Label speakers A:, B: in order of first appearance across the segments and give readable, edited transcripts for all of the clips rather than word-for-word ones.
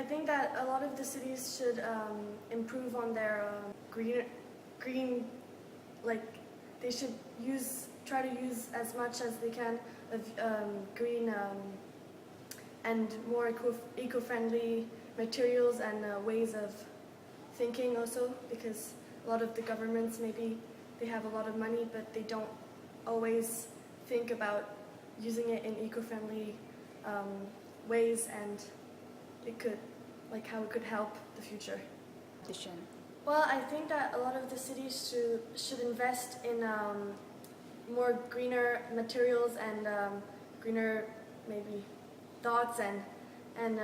A: I think that a lot of the cities should improve on their green, like they should try to use as much as they can of green and more eco-friendly materials and ways of thinking also, because a lot of the governments, maybe they have a lot of money but they don't always think about using it in eco-friendly ways, and it could, like how it could help the future. Well, I think that a lot of the cities should invest in more greener materials and greener maybe thoughts and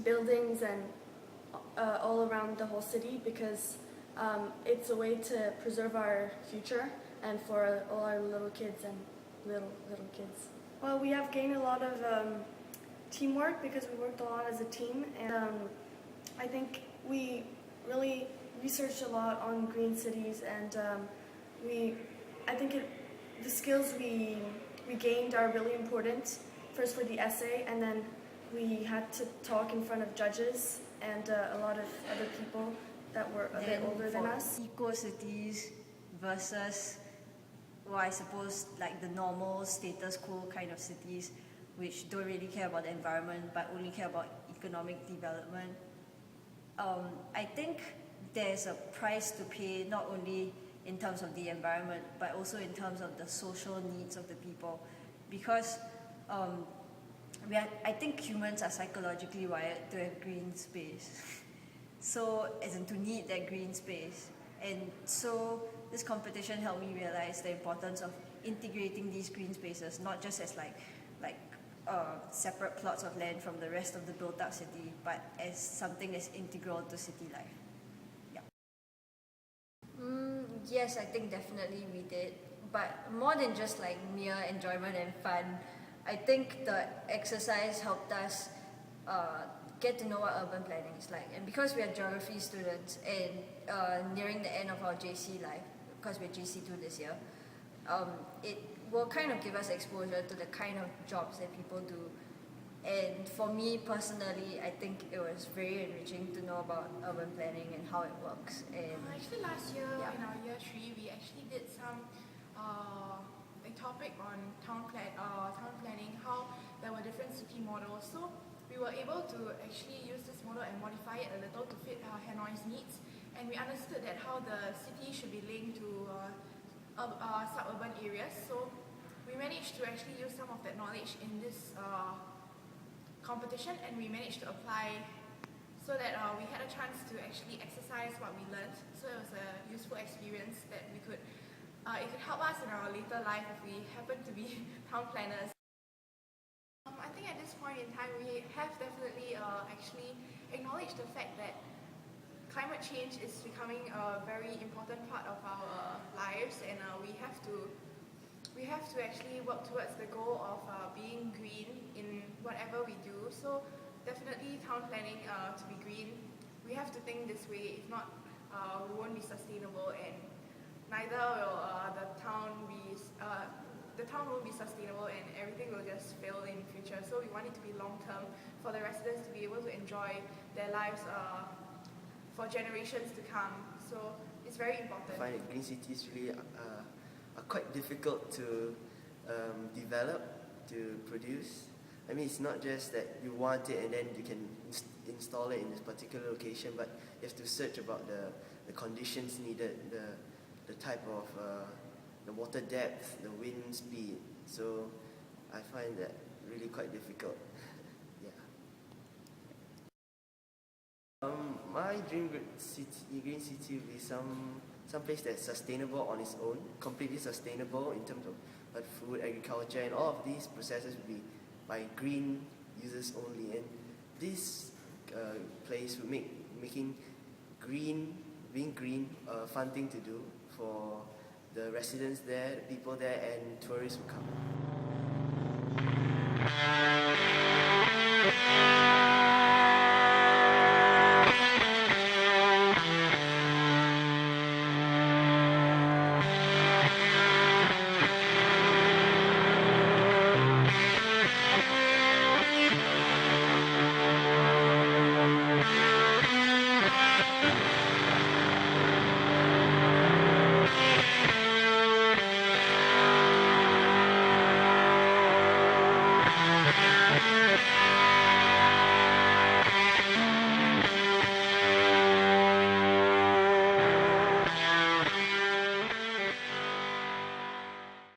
A: buildings and all around the whole city, because it's a way to preserve our future and for all our little kids and little kids. Well, we have gained a lot of teamwork because we worked a lot as a team, and I think we really researched a lot on green cities, and I think the skills we gained are really important. First for the essay, and then we had to talk in front of judges and a lot of other people that were a bit older than us.
B: Eco cities versus, well, I suppose like the normal status quo kind of cities, which don't really care about the environment but only care about economic development. I think there's a price to pay, not only in terms of the environment but also in terms of the social needs of the people, because I think humans are psychologically wired to have green space. So, as in to need that green space. And so this competition helped me realize the importance of integrating these green spaces, not just as like separate plots of land from the rest of the built-up city, but as something that's integral to city life. Yeah. Yes, I think definitely we did. But more than just like mere enjoyment and fun, I think the exercise helped us get to know what urban planning is like. And because we are geography students and nearing the end of our JC life, because we're JC2 this year, it will kind of give us exposure to the kind of jobs that people do. And for me personally, I think it was very enriching to know about urban planning and how it works. And
C: actually last year in our year 3, we actually did some a topic on town planning, how there were different city models. So we were able to actually use this model and modify it a little to fit Hanoi's needs. And we understood that how the city should be linked to suburban areas. So we managed to actually use some of that knowledge in this competition, and we managed to apply so that we had a chance to actually exercise what we learned. So it was a useful experience that we could, it could help us in our later life if we happen to be town planners. I think at this point in time we have definitely actually acknowledged the fact that climate change is becoming a very important part of our lives, and we have to actually work towards the goal of being green in whatever we do. So definitely town planning to be green, we have to think this way. If not, we won't be sustainable, and neither will the town won't be sustainable, and everything will just fail in the future. So we want it to be long term for the residents to be able to enjoy their lives for generations to come. So it's very important.
D: I find that green cities really are quite difficult to develop, to produce. I mean, it's not just that you want it and then you can install it in this particular location, but you have to search about the conditions needed, the type of the water depth, the wind speed. So I find that really quite difficult. Yeah. My dream green city would be some place that's sustainable on its own, completely sustainable in terms of food, agriculture, and all of these processes would be by green users only. And this place would making being green a fun thing to do for the residents there, the people there, and tourists who come.
C: Thank you.